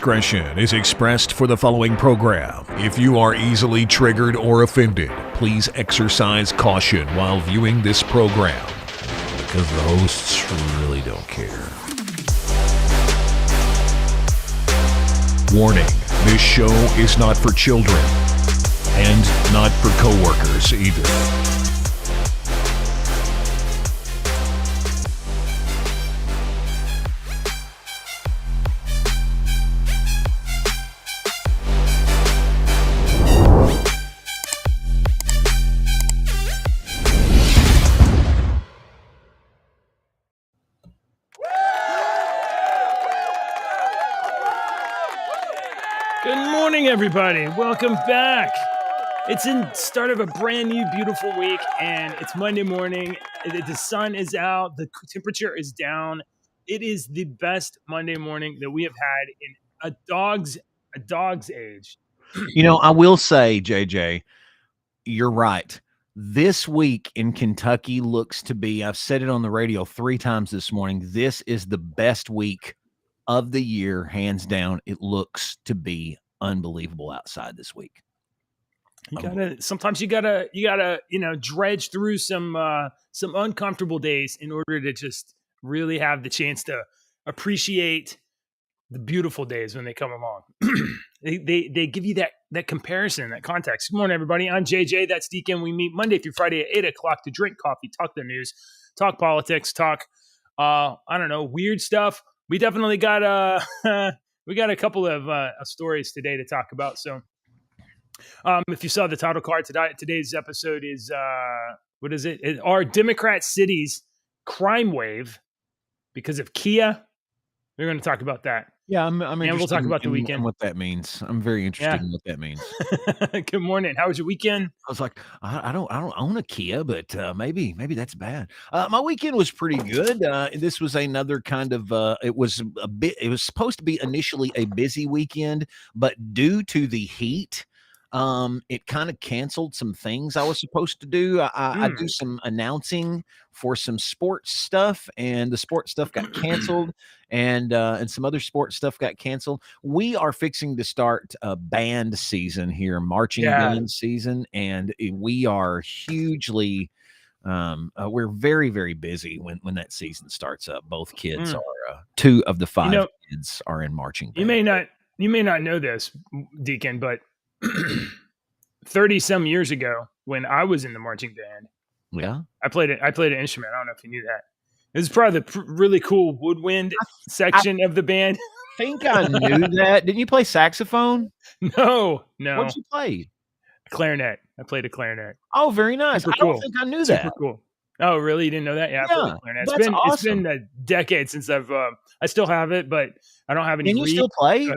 discretion is expressed for the following program. If you are easily triggered or offended, please exercise caution while viewing this program, because the hosts really don't care. Warning, this show is not for children, and not for coworkers either. Everybody, welcome back. It's the start of a brand new beautiful week, and it's Monday morning. The sun is out, the temperature is down. It is the best Monday morning that we have had in a dog's age. You know, I will say, JJ, you're right. This week in Kentucky looks to be, I've said it on the radio 3 times this morning, this is the best week of the year, hands down. It looks to be unbelievable outside this week. Sometimes you gotta dredge through some uncomfortable days in order to just really have the chance to appreciate the beautiful days when they come along. they give you that comparison, that context. Good morning, everybody. I'm JJ. That's Deacon. We meet Monday through Friday at 8 o'clock to drink coffee, talk the news, talk politics, talk weird stuff. We definitely got we got a couple of stories today to talk about. So if you saw the title card, today's episode is, what is it? Are Democrat cities crime wave because of Kia? We're going to talk about that. Yeah, I'm and we'll talk about the weekend. What that means. I'm very interested in what that means. Good morning. How was your weekend? I was like, I don't own a Kia, but maybe that's bad. My weekend was pretty good. This was another kind of it was supposed to be initially a busy weekend, but due to the heat, it kind of canceled some things I was supposed to do. I do some announcing for some sports stuff, and the sports stuff got canceled, and some other sports stuff got canceled. We are fixing to start a band season here, marching band season, and we are hugely we're very, very busy when that season starts up. Both kids are 2 of the 5 kids are in marching band. You may not know this, Deacon, but 30 some years ago when I was in the marching band, I played an instrument. I don't know if you knew that. It was probably the really cool woodwind section of the band. I think I knew that. Didn't you play saxophone? No. What did you play? Clarinet. I played a clarinet. Oh, very nice. Super I don't cool. think I knew that. Super cool. Oh, really? You didn't know that? Yeah, I played the clarinet. It's been a decade since I still have it, but I don't have any. Can you still play?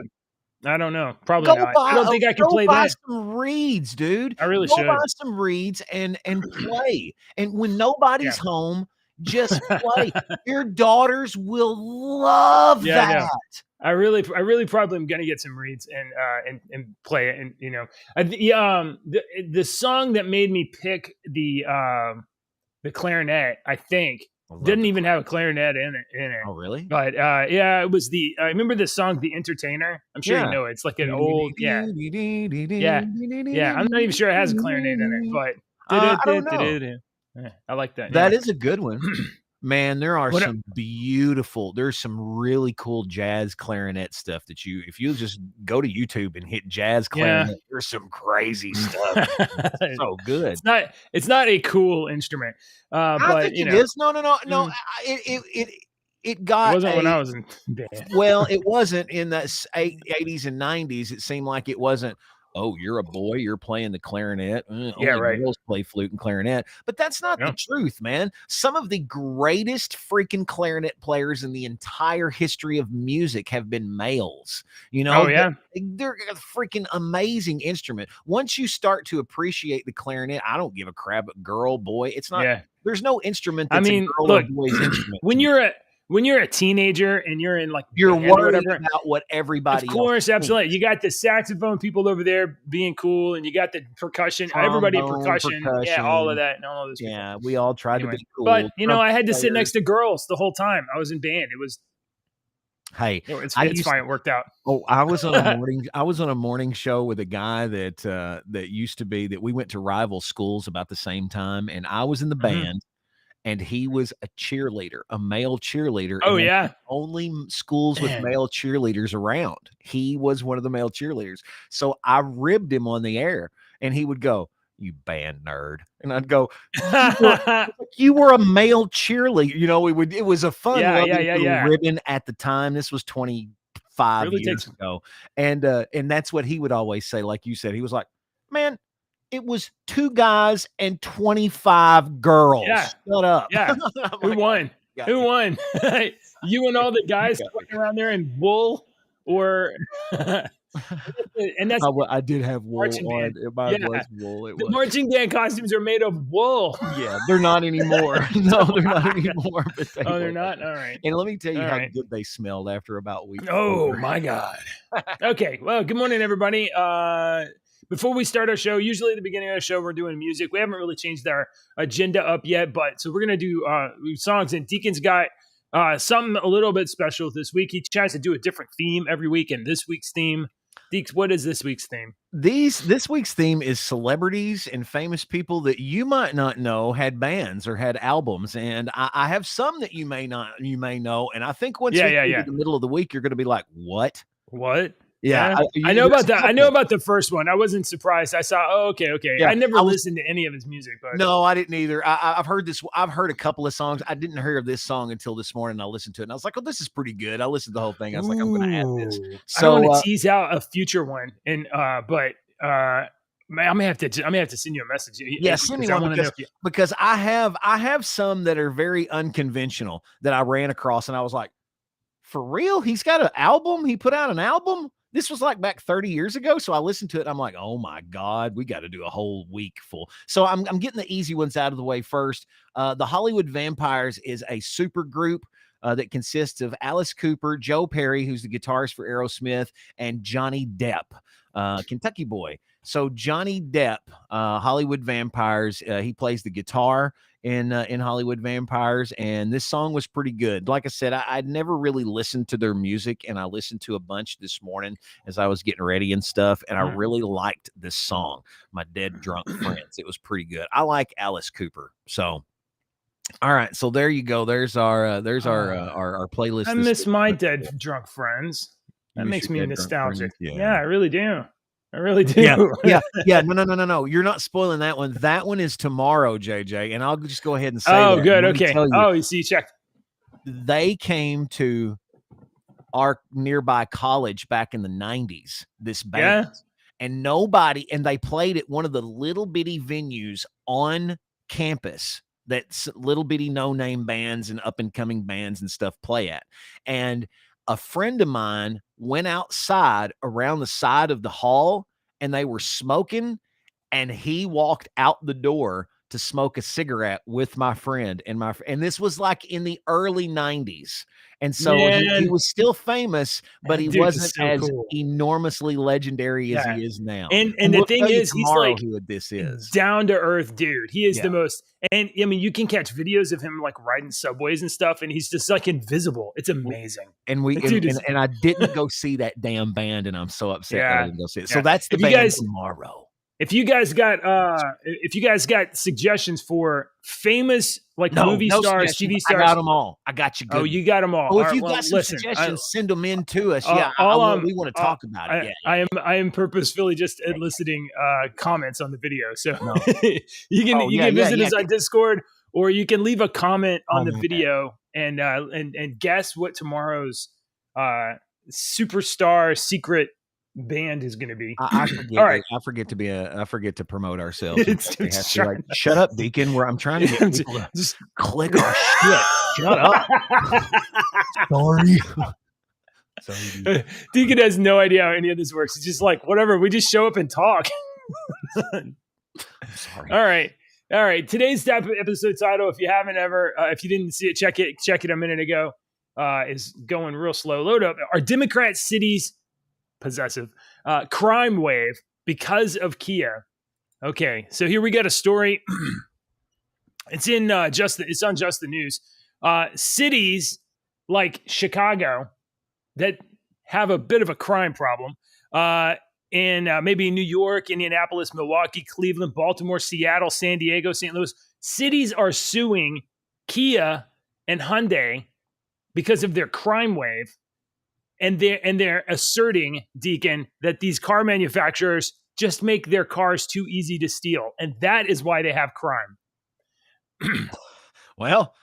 I don't know. Probably not. I don't think I can play that. Some reeds, dude. I really should. Buy some reeds and play. And when nobody's home, just play. Your daughters will love that. I really probably am gonna get some reeds and play it. And the song that made me pick the clarinet, I think, didn't even have a clarinet in it. Oh, really? But it was I remember the song "The Entertainer." I'm sure you know it. It's like an old yeah. I'm not even sure it has a clarinet in it, but I don't know. I like that. That is a good one. Man, there are there's some really cool jazz clarinet stuff that if you just go to YouTube and hit jazz clarinet, there's some crazy stuff. It's so good. It's not a cool instrument. I think it is. No. It got. It wasn't when I was in band. Well, it wasn't in the 80s and 90s. It seemed like it wasn't. Oh, you're a boy, you're playing the clarinet. Only girls play flute and clarinet. But that's not the truth, man. Some of the greatest freaking clarinet players in the entire history of music have been males. They're a freaking amazing instrument. Once you start to appreciate the clarinet, I don't give a crap, girl, boy. It's not. There's no instrument that's a girl or boy's instrument. When you're a teenager and you're in you're worried about what everybody. Of course, absolutely. You got the saxophone people over there being cool, and you got the percussion. Everybody percussion, all of that, and all of those. Yeah, we all tried to be cool. But I had to sit next to girls the whole time I was in band. Hey, No, it's I it's used fine. It worked out. I was on a morning show with a guy that used to be that we went to rival schools about the same time, and I was in the Mhm. band, and he was a cheerleader, a male cheerleader, Oh and they yeah, had only schools with man. male cheerleaders around. He was one of the male cheerleaders. So I ribbed him on the air, and he would go, "You band nerd." And I'd go, "You were a male cheerleader." It was a fun, Yeah, yeah, loving yeah, little yeah. ribbon at the time. This was 25 Really years takes. ago. And that's what he would always say, like you said. He was like, "Man, it was 2 guys and 25 Yeah, girls. Shut up." yeah. I'm Who like, "Oh, won? you got Who me. won? You and all the You guys got me." sweating around there in wool, or and that's I did have wool marching on. band. Mine Yeah, was wool. It the was. marching band costumes are made of wool. Yeah, they're not anymore. No, they're not anymore, but they Oh, they're were. not. All right, And let me tell all you how right. good they smelled after about week 4. Oh my God. Okay. Well, good morning, everybody. Before we start our show, usually at the beginning of the show, we're doing music. We haven't really changed our agenda up yet, but so we're gonna do songs. And Deacon's got something a little bit special this week. He tries to do a different theme every week, and this week's theme, Deeks, what is this week's theme? This week's theme is celebrities and famous people that you might not know had bands or had albums, and I have some that you may know, and I think once Yeah, we yeah, get to yeah. the middle of the week, you're going to be like, "What?" What? Yeah, Yeah, I know there's about a that. I know couple. about the first one. I wasn't surprised. I saw. Oh, okay, okay. Yeah, I never I was. listened to any of his music, but No, I didn't either. I've heard this. I've heard a couple of songs. I didn't hear this song until this morning. I listened to it, and I was like, "Oh, this is pretty good." I listened to the whole thing. I was like, "I'm going to add this." ooh, I don't want So to tease out a future one, and but man, I'm gonna have to send you a message. yeah, send me Because I one want to know if you. because I have some that are very unconventional that I ran across, and I was like, "For real? He's got an album? He put out an album?" This was like back 30 years ago. So I listened to it. And I'm like, "Oh my God, we got to do a whole week full." So I'm getting the easy ones out of the way first. The Hollywood Vampires is a super group that consists of Alice Cooper, Joe Perry, who's the guitarist for Aerosmith, and Johnny Depp, Kentucky boy. So Johnny Depp, Hollywood Vampires, he plays the guitar in Hollywood Vampires, and this song was pretty good. Like I said, I'd never really listened to their music, and I listened to a bunch this morning as I was getting ready and stuff, and I really liked this song, "My Dead Drunk Friends." It was pretty good. I like Alice Cooper, so. All right, so there you go. There's our playlist. I this miss week. my dead drunk friends. You That miss makes your me dead drunk nostalgic. friends? Yeah, I really do. I really do. Yeah. No. You're not spoiling that one. That one is tomorrow, JJ. And I'll just go ahead and say Oh, that. And good. let me Okay. tell you, Oh, you see, check. they came to our nearby college back in the 90s, this band. Yeah. And they played at one of the little bitty venues on campus that little bitty no-name bands and up-and-coming bands and stuff play at. And a friend of mine went outside around the side of the hall, and they were smoking, and he walked out the door to smoke a cigarette with my friend, and this was like in the early 90s. And so he Man, was still famous, but that he dude is wasn't so as cool. enormously legendary as Yeah. he is now. And the we'll thing tell you is, he's tomorrow like who this is. down to earth dude. He is Yeah. the most. And I mean, you can catch videos of him like riding subways and stuff, and he's just like invisible. It's amazing. And I didn't go see that damn band, and I'm so upset that I Yeah. didn't go see it. Yeah. So that's the If you band guys- tomorrow. If you guys got suggestions for famous like movie stars, suggestions. TV I stars, got them all. I got you good. oh, you got them all. Oh, All if right, you've well, got some listen, suggestions, send them in to us. Yeah, we want to talk about it. Yeah. I am purposefully just eliciting comments on the video, so No. you can visit us yeah. on Discord, or you can leave a comment on Oh, the man. video and guess what tomorrow's superstar secret band is going to be. I forget. All right. I forget to promote ourselves. It's We have to, shut like, shut up, Deacon. I'm trying to get people to just click our shit. Shut up. Sorry. Sorry. Deacon has no idea how any of this works. He's just like, whatever. We just show up and talk. I'm sorry. All right. Today's episode title, if you didn't see it, check it a minute ago. Is going real slow. Load up. Are Democrat cities possessive? Crime wave because of Kia. Okay, so here we got a story. It's on Just the News. Cities like Chicago that have a bit of a crime problem. In maybe New York, Indianapolis, Milwaukee, Cleveland, Baltimore, Seattle, San Diego, St. Louis, cities are suing Kia and Hyundai because of their crime wave. And they're asserting, Deacon, that these car manufacturers just make their cars too easy to steal. And that is why they have crime. Well,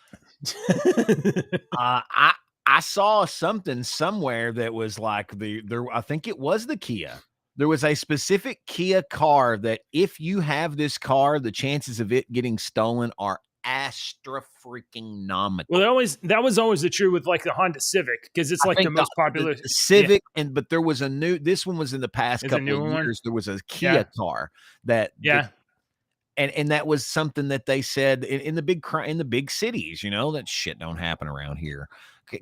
I saw something somewhere that was like I think it was the Kia. There was a specific Kia car that if you have this car, the chances of it getting stolen are astra-freaking-nomical. Well, that was always the truth with like the Honda Civic, because it's like the most popular the Civic, but there was this one was in the past couple of years. There was a Kia car that and that was something that they said in the big cities, that shit don't happen around here.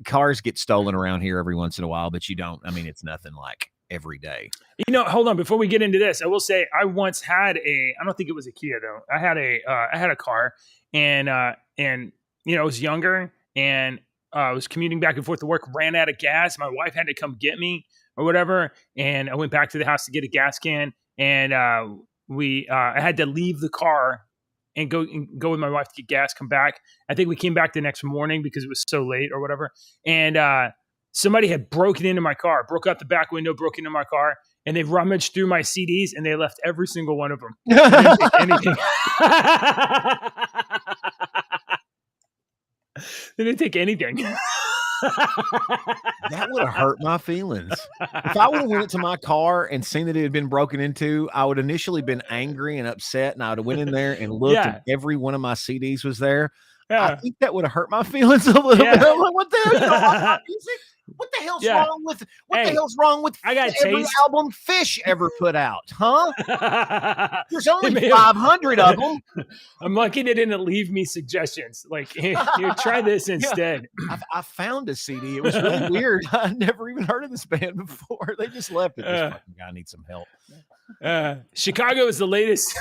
Cars get stolen around here every once in a while, but you don't. I mean, it's nothing like every day. Hold on. Before we get into this, I will say I once had I don't think it was a Kia though. I had a car, and I was younger, and I was commuting back and forth to work, ran out of gas. My wife had to come get me or whatever, and I went back to the house to get a gas can, and I had to leave the car and go with my wife to get gas, come back. I think we came back the next morning because it was so late or whatever. And somebody had broken into my car, broke out the back window, broke into my car, and they rummaged through my CDs and they left every single one of them. They didn't take anything. They didn't take anything. That would have hurt my feelings. If I would have went to my car and seen that it had been broken into, I would initially been angry and upset, and I would have went in there and looked, and every one of my CDs was there. Yeah. I think that would have hurt my feelings a little bit. I'm like, what the hell? You don't like my music? What the hell's wrong with the hell's wrong with every album Fish ever put out? Huh? There's only 500 of them. I'm lucky they didn't leave me suggestions. Like, here, try this instead. I found a CD. It was really weird. I never even heard of this band before. They just left it. This fucking guy needs some help. Chicago is the latest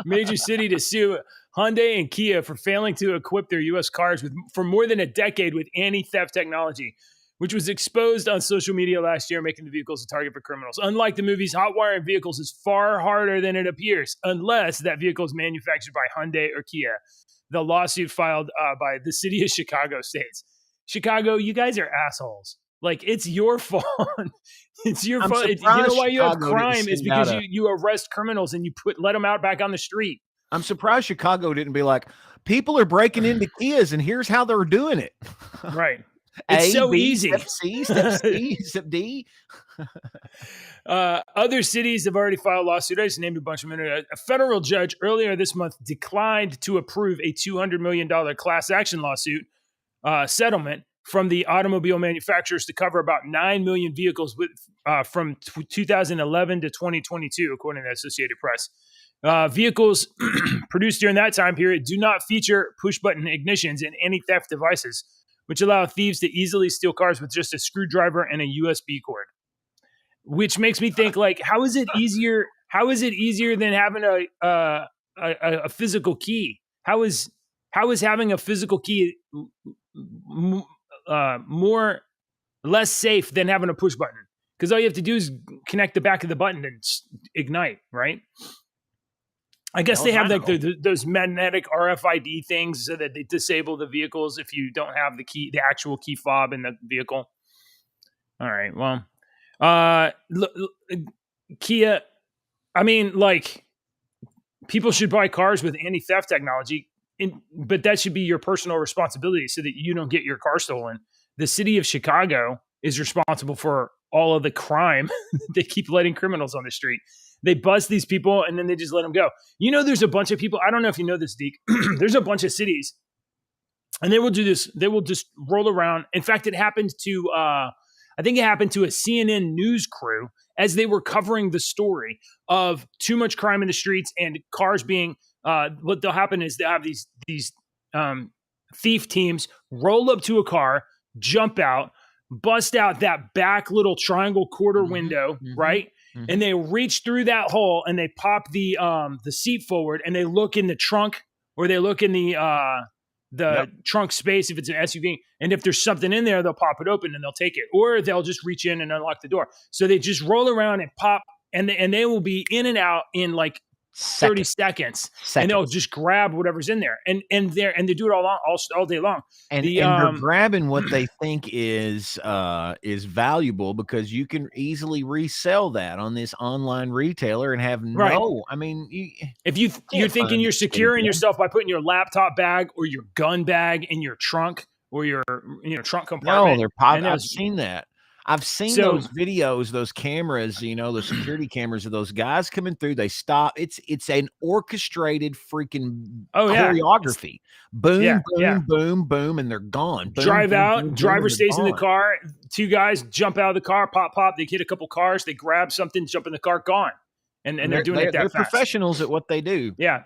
major city to sue Hyundai and Kia for failing to equip their U.S. cars for more than a decade with anti-theft technology, which was exposed on social media last year, making the vehicles a target for criminals. Unlike the movies, hot wiring vehicles is far harder than it appears, unless that vehicle is manufactured by Hyundai or Kia. The lawsuit filed by the city of Chicago states, Chicago, you guys are assholes. Like, it's your fault. It's your fault. You know why you have crime is because you arrest criminals and you let them out back on the street. I'm surprised Chicago didn't be like, people are breaking into Kias and here's how they're doing it. Right. It's so easy. Step C, step C, step D. Other cities have already filed lawsuits. I just named a bunch of them. A federal judge earlier this month declined to approve a $200 million class action lawsuit settlement from the automobile manufacturers to cover about 9 million vehicles from 2011 to 2022, according to the Associated Press. Vehicles produced during that time period do not feature push-button ignitions and anti-theft devices, which allow thieves to easily steal cars with just a screwdriver and a USB cord. Which makes me think, like, how is it easier? How is it easier than having a physical key? How is having a physical key less safe than having a push button? Because all you have to do is connect the back of the button and ignite, right? I guess they have like those magnetic RFID things so that they disable the vehicles if you don't have the actual key fob in the vehicle. All right. Well, Kia, I mean, like, people should buy cars with anti-theft technology, but that should be your personal responsibility so that you don't get your car stolen. The city of Chicago is responsible for all of the crime. They keep letting criminals on the street. They bust these people and then they just let them go. There's a bunch of people. I don't know if you know this, Deke. There's a bunch of cities and they will do this. They will just roll around. In fact, it happened to, I think it happened to a CNN news crew as they were covering the story of too much crime in the streets and cars being, what they'll happen is they have these thief teams roll up to a car, jump out, bust out that back little triangle quarter window, right? Mm-hmm. And they reach through that hole and they pop the seat forward and they look in the trunk or they look in the trunk space if it's an SUV. And if there's something in there, they'll pop it open and they'll take it. Or they'll just reach in and unlock the door. So they just roll around and pop, and they will be in and out in like 30 seconds. And they'll just grab whatever's in there. And they do it all day long. And they're grabbing what they think is valuable, because you can easily resell that on this online retailer and have I mean, if you're thinking you're securing yourself by putting your laptop bag or your gun bag in your trunk or your trunk compartment. No, they're I've seen that. I've seen those videos, those cameras, the security cameras of those guys coming through. They stop. It's an orchestrated freaking choreography. Boom, boom, boom, and they're gone. Boom, Drive out. Boom, driver stays in the car. Two guys jump out of the car, pop, pop. They hit a couple cars. They grab something, jump in the car, gone. And they're doing it that they're fast. Professionals at what they do. Yeah.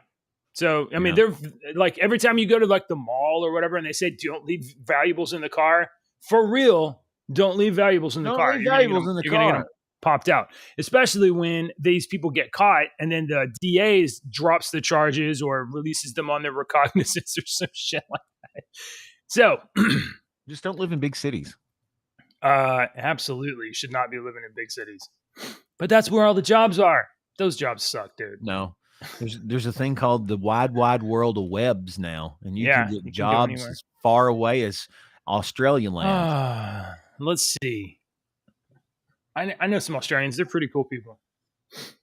So, I mean, they're like, every time you go to like the mall or whatever, and they say, don't leave valuables in the car, for real. Don't leave valuables in the car. You're going to get them popped out, especially when these people get caught and then the DA drops the charges or releases them on their recognizance or some shit like that. So just don't live in big cities. Absolutely. You should not be living in big cities. But that's where all the jobs are. Those jobs suck, dude. No. There's a thing called the wide world of webs now, and you can get jobs as far away as Australian land. Let's see. I know some Australians. They're pretty cool people.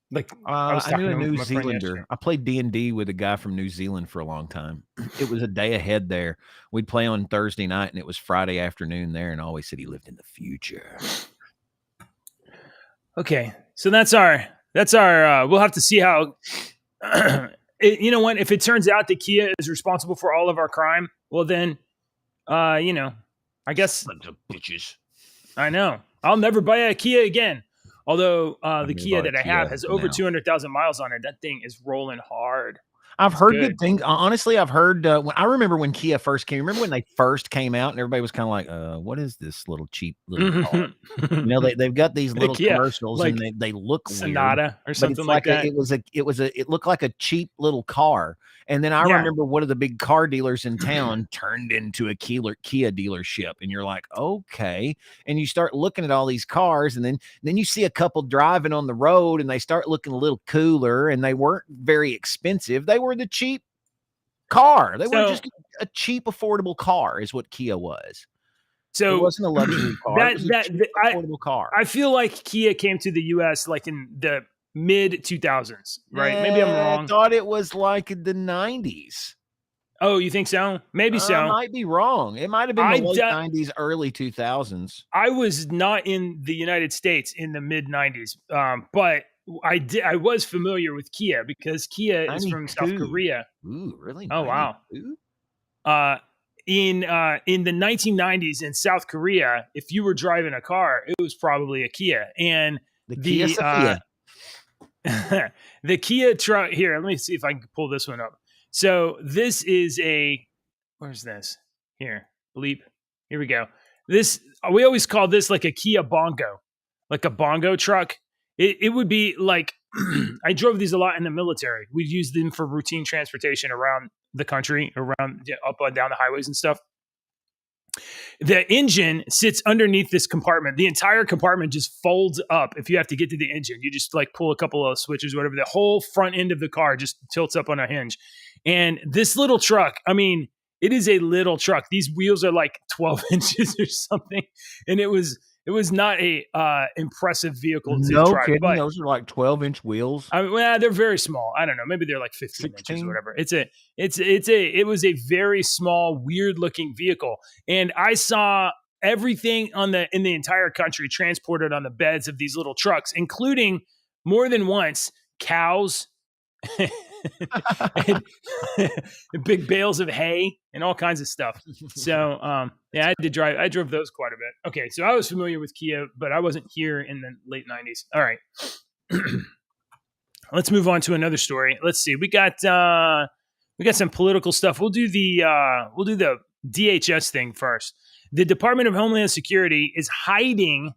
Like I knew a New Zealander. I played D&D with a guy from New Zealand for a long time. It was a day ahead there. We'd play on Thursday night, and it was Friday afternoon there, and always said he lived in the future. Okay, so that's our. We'll have to see how. You know what? If it turns out that Kia is responsible for all of our crime, well then, I guess. Bunch of bitches. I know. I'll never buy a Kia again. Although the Kia that I have has over 200,000 miles on it. That thing is rolling hard. I've heard good things. Honestly, I've heard. I remember when Kia first came. Remember when they first came out, and everybody was kind of like, "What is this little cheap little car?" They've got these little Kia, commercials, like, and they look Sonata weird, or something like that. It looked like a cheap little car. And then I remember one of the big car dealers in town turned into a Kia dealership, and you're like, okay. And you start looking at all these cars, and then you see a couple driving on the road, and they start looking a little cooler, and they weren't very expensive. They were the cheap car. They were just a cheap, affordable car is what Kia was. So it wasn't a luxury car. It was a cheap, affordable car. I feel like Kia came to the U.S. like in the mid 2000s, right? Maybe I'm wrong. I thought it was like the 90s. Oh, you think so? Maybe so. I might be wrong. It might have been the late 90s, early 2000s. I was not in the United States in the mid 90s, but I was familiar with Kia because Kia 92. Is from South Korea. Ooh, really? Oh, 92? Wow. In the 1990s in South Korea, if you were driving a car, it was probably a Kia. And the Kia Sophia. The Kia truck here. Let me see if I can pull this one up. So this is where's this? Here, bleep. Here we go. We always call this like a Kia Bongo, like a bongo truck. It would be like, I drove these a lot in the military. We'd use them for routine transportation around the country, around up and down the highways and stuff. The engine sits underneath this compartment. The entire compartment just folds up. If you have to get to the engine, you just like pull a couple of switches, whatever. The whole front end of the car just tilts up on a hinge. And this little truck, I mean, it is a little truck. These wheels are like 12 inches or something. And it was not a impressive vehicle to drive. No kidding. Those are like 12-inch wheels. I mean, well, they're very small. I don't know. Maybe they're like 15 inches or whatever. It was a very small, weird looking vehicle. And I saw everything in the entire country transported on the beds of these little trucks, including more than once cows and big bales of hay and all kinds of stuff. So, I drove those quite a bit. Okay. So I was familiar with Kia, but I wasn't here in the late 90s. All right. Let's move on to another story. Let's see. We got some political stuff. We'll do the DHS thing first. The Department of Homeland Security is hiding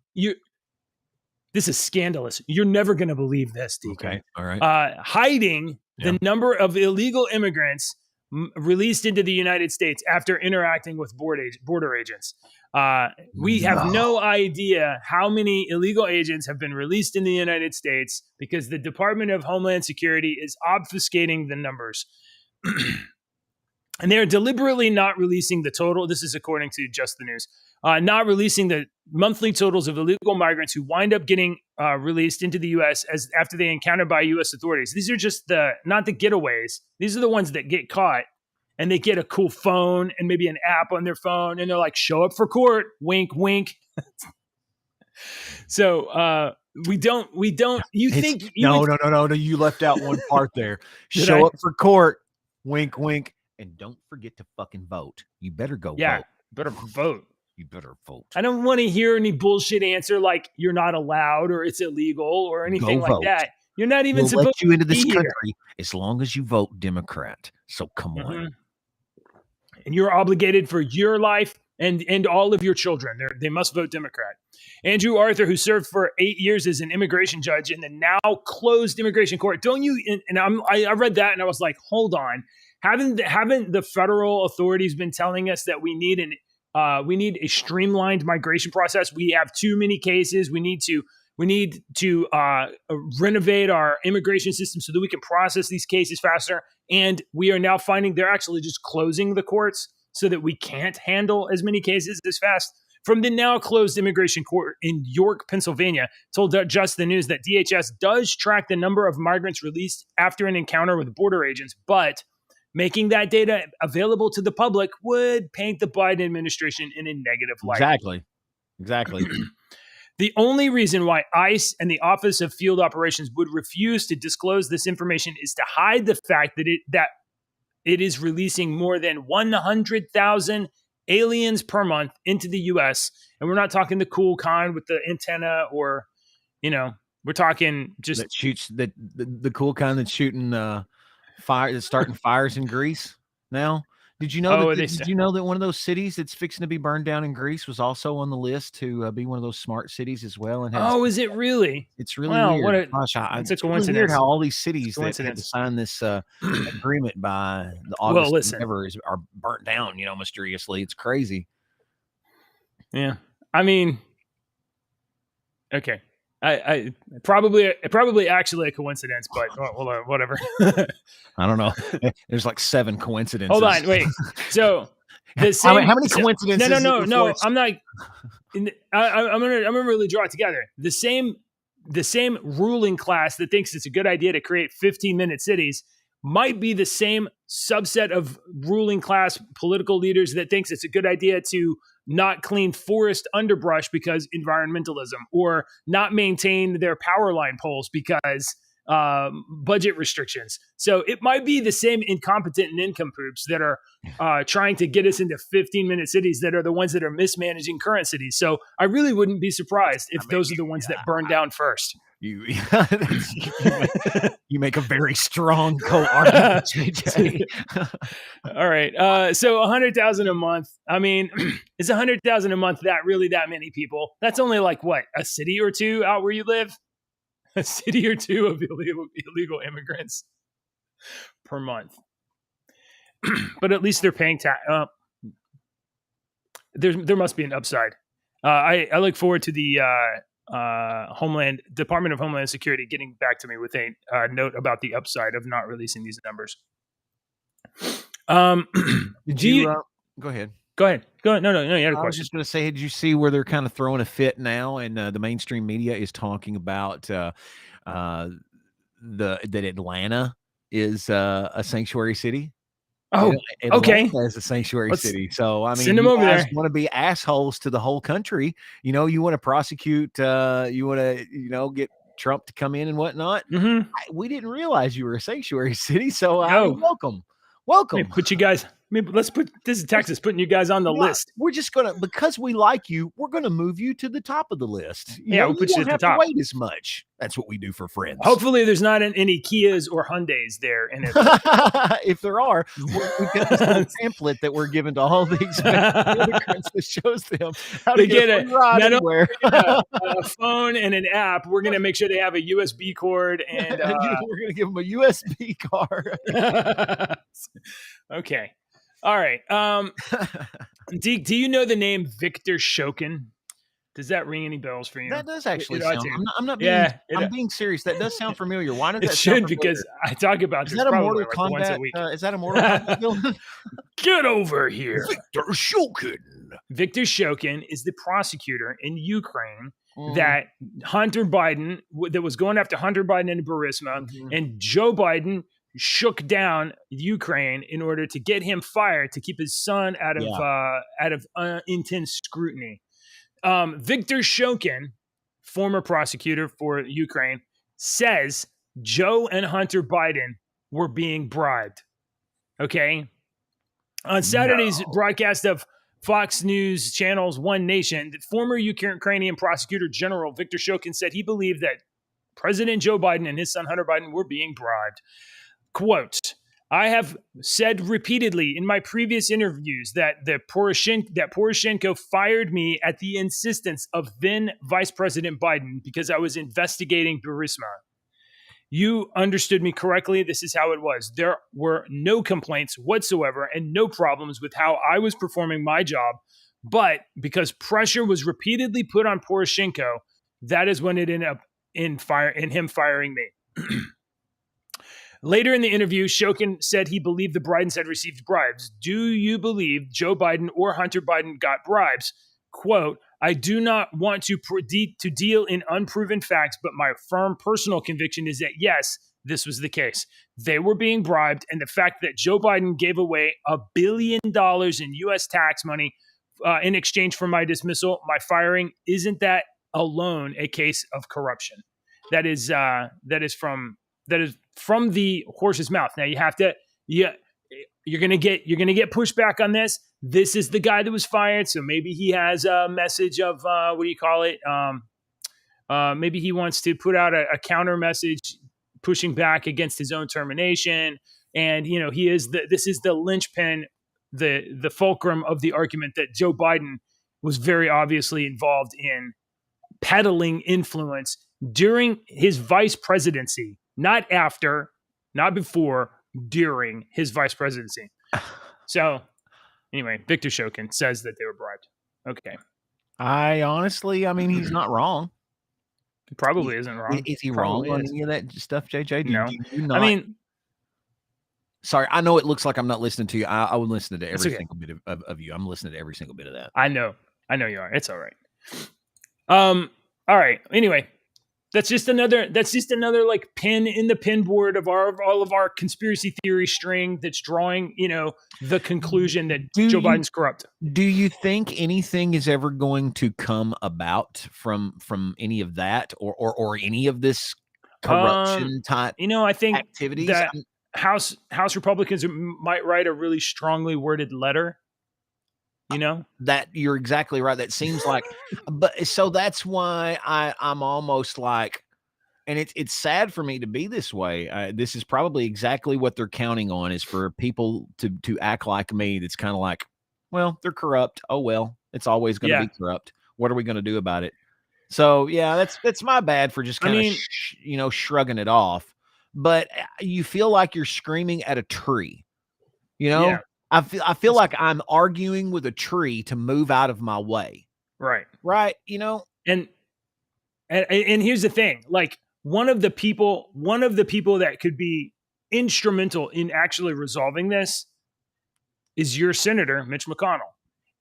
This is scandalous. You're never going to believe this, Deacon. Okay. All right. Hiding the number of illegal immigrants released into the United States after interacting with border agents. We have no idea how many illegal agents have been released in the United States because the Department of Homeland Security is obfuscating the numbers. And they're deliberately not releasing the total. This is according to Just the News. Not releasing the monthly totals of illegal migrants who wind up getting released into the U.S. after they encountered by U.S. authorities. These are just not the getaways. These are the ones that get caught and they get a cool phone and maybe an app on their phone and they're like, show up for court, wink, wink. So we don't. You think? No. You left out one part there. Show up for court, wink, wink. And don't forget to fucking vote. You better go vote. Better vote. You better vote. I don't want to hear any bullshit answer like you're not allowed or it's illegal or anything like that. You're not even supposed let you into this to be country here. As long as you vote Democrat. So come on. And you're obligated for your life and all of your children. They must vote Democrat. Andrew Arthur, who served for 8 years as an immigration judge in the now closed immigration court. Don't you? And I read that and I was like, hold on. Haven't the federal authorities been telling us that we need a streamlined migration process? We have too many cases. We need to renovate our immigration system so that we can process these cases faster. And we are now finding they're actually just closing the courts so that we can't handle as many cases as fast. From the now closed immigration court in York, Pennsylvania, told Just the News that DHS does track the number of migrants released after an encounter with border agents, but making that data available to the public would paint the Biden administration in a negative light. Exactly. The only reason why ICE and the Office of Field Operations would refuse to disclose this information is to hide the fact that it is releasing more than 100,000 aliens per month into the U.S. And we're not talking the cool kind with the antenna or, we're talking just that shoots the cool kind that's shooting starting fires in Greece now. Did you know that one of those cities that's fixing to be burned down in Greece was also on the list to be one of those smart cities as well? And is it really? It's really weird. It's a coincidence. Really weird how all these cities that had to sign this agreement by the August are burnt down, mysteriously. It's crazy. Yeah. I mean, okay. I probably actually a coincidence, but whatever. I don't know. There's like 7 coincidences. Hold on, wait. So how many coincidences? No. I'm not. I'm gonna really draw it together. The same ruling class that thinks it's a good idea to create 15-minute cities might be the same subset of ruling class political leaders that thinks it's a good idea to not clean forest underbrush because environmentalism, or not maintain their power line poles because budget restrictions. So it might be the same incompetent nincompoops that are trying to get us into 15-minute cities that are the ones that are mismanaging current cities. So I really wouldn't be surprised if those are the ones that burn down first. You make a very strong co-argument, JJ. All right. So 100,000 a month. I mean, is 100,000 a month that many people? That's only like what, a city or two out where you live? A city or two of illegal immigrants per month. But at least they're paying tax. There must be an upside. I look forward to the Department of Homeland Security getting back to me with a note about the upside of not releasing these numbers. Did you go ahead? Go ahead. No, you had a question. I was just going to say, did you see where they're kind of throwing a fit now, and the mainstream media is talking about that Atlanta is a sanctuary city? Oh, Atlanta okay. As a sanctuary city. So, I mean, send them over there. Want to be assholes to the whole country. You want to prosecute, you want to, get Trump to come in and whatnot. Mm-hmm. We didn't realize you were a sanctuary city. So welcome. Hey, put you guys Maybe let's put this is Texas putting you guys on the list. We're just gonna, because we like you, we're gonna move you to the top of the list. We'll put you won't at have the top. to wait as much. That's what we do for friends. Hopefully, there's not any Kias or Hyundais there in it. If there are, we've got this little pamphlet that we're giving to all these immigrants that shows them how to get a ride anywhere. A phone and an app. We're gonna make sure they have a USB cord, and we're gonna give them a USB card. Okay. All right. Do you know the name Victor Shokin? Does that ring any bells for you? That does actually sound. I'm not being. I'm being serious. That does sound familiar. Why does that sound familiar? Because I talk about. Is that a Mortal Kombat? Is that a Mortal Kombat villain? Get over here, Victor Shokin. Victor Shokin is the prosecutor in Ukraine that Hunter Biden, that was going after Hunter Biden and Burisma, and Joe Biden shook down Ukraine in order to get him fired to keep his son out of intense scrutiny. Victor Shokin, former prosecutor for Ukraine, says Joe and Hunter Biden were being bribed. Okay. On Saturday's broadcast of Fox News Channel's One Nation, the former Ukrainian prosecutor general Victor Shokin said he believed that President Joe Biden and his son Hunter Biden were being bribed. Quote, I have said repeatedly in my previous interviews that Poroshenko fired me at the insistence of then Vice President Biden because I was investigating Burisma. You understood me correctly. This is how it was. There were no complaints whatsoever and no problems with how I was performing my job. But because pressure was repeatedly put on Poroshenko, that is when it ended up in him firing me. Later in the interview, Shokin said he believed the Bidens had received bribes. Do you believe Joe Biden or Hunter Biden got bribes? Quote, I do not want to deal in unproven facts, but my firm personal conviction is that, yes, this was the case. They were being bribed, and the fact that Joe Biden gave away $1 billion in U.S. tax money in exchange for my dismissal, my firing, isn't that alone a case of corruption? That is from the horse's mouth. Now you have to, you're gonna get pushback on this. This is the guy that was fired, so maybe he has a message of maybe he wants to put out a counter message, pushing back against his own termination. And this is the linchpin, the fulcrum of the argument that Joe Biden was very obviously involved in peddling influence during his vice presidency. Not after, not before, during his vice presidency. So, anyway, Victor Shokin says that they were bribed. Okay. I mean, he's not wrong. He probably isn't wrong. Is he wrong on any of that stuff, JJ? No. Do you not? Sorry, I know it looks like I'm not listening to you. I would listen to every single bit of you. I'm listening to every single bit of that. I know you are. It's all right. All right. Anyway. That's just another like pin in the pin board of all of our conspiracy theory string that's drawing, the conclusion that Joe Biden's corrupt. Do you think anything is ever going to come about from any of that or any of this corruption type I think activities? That House Republicans might write a really strongly worded letter. That you're exactly right. That seems like, but so that's why I'm almost like, and it's sad for me to be this way. This is probably exactly what they're counting on, is for people to act like me. That's kind of like, well, they're corrupt. Oh, well, it's always going to be corrupt. What are we going to do about it? So yeah, that's my bad for just kind of, shrugging it off. But you feel like you're screaming at a tree, Yeah. I feel like I'm arguing with a tree to move out of my way. Right. And here's the thing, like one of the people that could be instrumental in actually resolving this is your Senator, Mitch McConnell.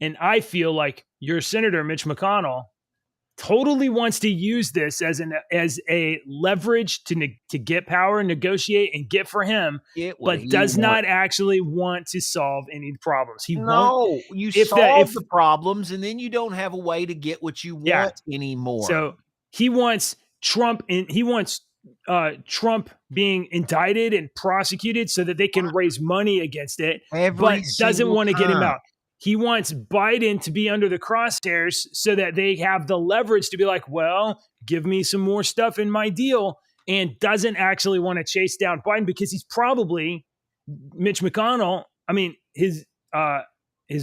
And I feel like your Senator, Mitch McConnell, totally wants to use this as a leverage to get power, negotiate, and get for him, but does not actually want to solve any problems. You solve the problems, and then you don't have a way to get what you want anymore. So he wants Trump, and he wants Trump being indicted and prosecuted so that they can raise money against it, Every but doesn't single want to get him time. out. He wants Biden to be under the crosshairs so that they have the leverage to be like, well, give me some more stuff in my deal, and doesn't actually want to chase down Biden because he's probably Mitch McConnell. I mean, his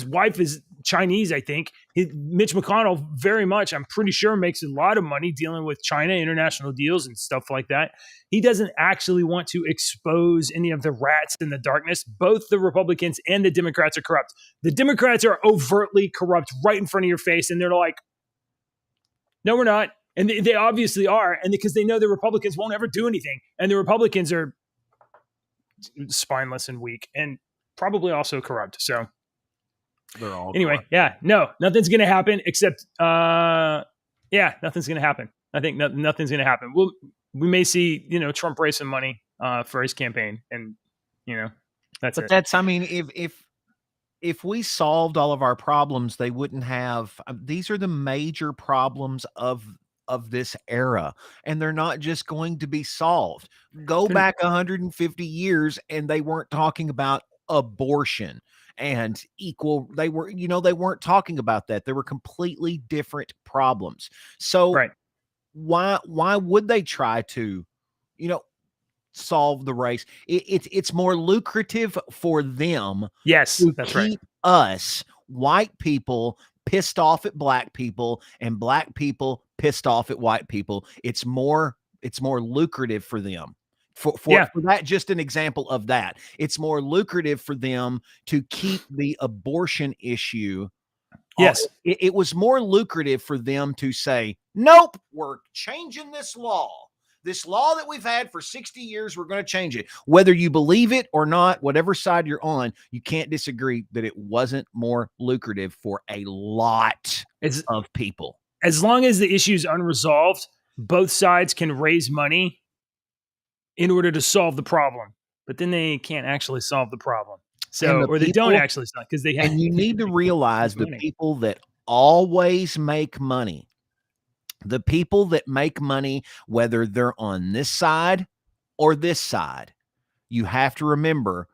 wife is Chinese, I think. Mitch McConnell very much, I'm pretty sure, makes a lot of money dealing with China, international deals and stuff like that. He doesn't actually want to expose any of the rats in the darkness. Both the Republicans and the Democrats are corrupt. The Democrats are overtly corrupt right in front of your face, and they're like, no, we're not. And they obviously are, and because they know the Republicans won't ever do anything. And the Republicans are spineless and weak and probably also corrupt. So they're all anyway, corrupt. yeah, no, nothing's going to happen except, nothing's going to happen. I think nothing's going to happen. We may see, Trump raise some money for his campaign, and that's it. But that's, I mean, if we solved all of our problems, they wouldn't have. These are the major problems of this era, and they're not just going to be solved. Go back 150 years, and they weren't talking about abortion and equal. They weren't talking about that. There were completely different problems. So right. why would they try to, solve the race? It's more lucrative for them. Yes, to that's keep right. Us white people pissed off at black people, and black people pissed off at white people. It's more lucrative for them. For that, just an example of that. It's more lucrative for them to keep the abortion issue. Yes. It was more lucrative for them to say, nope, we're changing this law. This law that we've had for 60 years, we're going to change it. Whether you believe it or not, whatever side you're on, you can't disagree that it wasn't more lucrative for a lot of people. As long as the issue is unresolved, both sides can raise money in order to solve the problem. But then they can't actually solve the problem. So, or they don't actually solve, because they have. And you need to realize the people that always make money. The people that make money, whether they're on this side or this side, you have to remember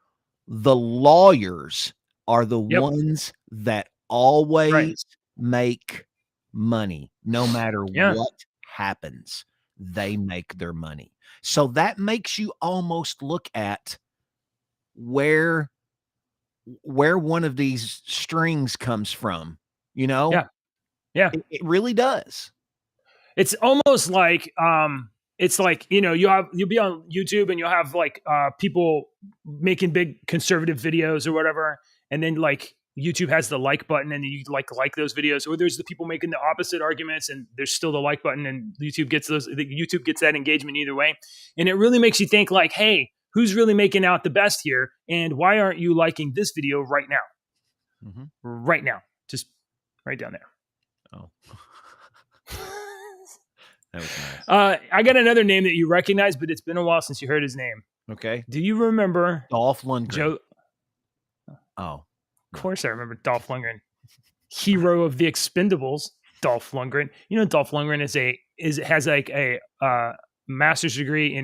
the lawyers are the ones that always make money. No matter what happens, they make their money. So that makes you almost look at where one of these strings comes from, Yeah. It really does. It's almost like, you'll be on YouTube and you'll have like people making big conservative videos or whatever. And then like YouTube has the like button, and you like those videos, or there's the people making the opposite arguments and there's still the like button, and YouTube gets that engagement either way. And it really makes you think like, hey, who's really making out the best here? And why aren't you liking this video right now? Mm-hmm. Right now, just right down there. Oh. That was nice. I got another name that you recognize, but it's been a while since you heard his name. Okay. Do you remember Dolph Lundgren? Joe? Oh, of course I remember Dolph Lundgren, hero of the Expendables. Dolph Lundgren. You know, Dolph Lundgren has like a master's degree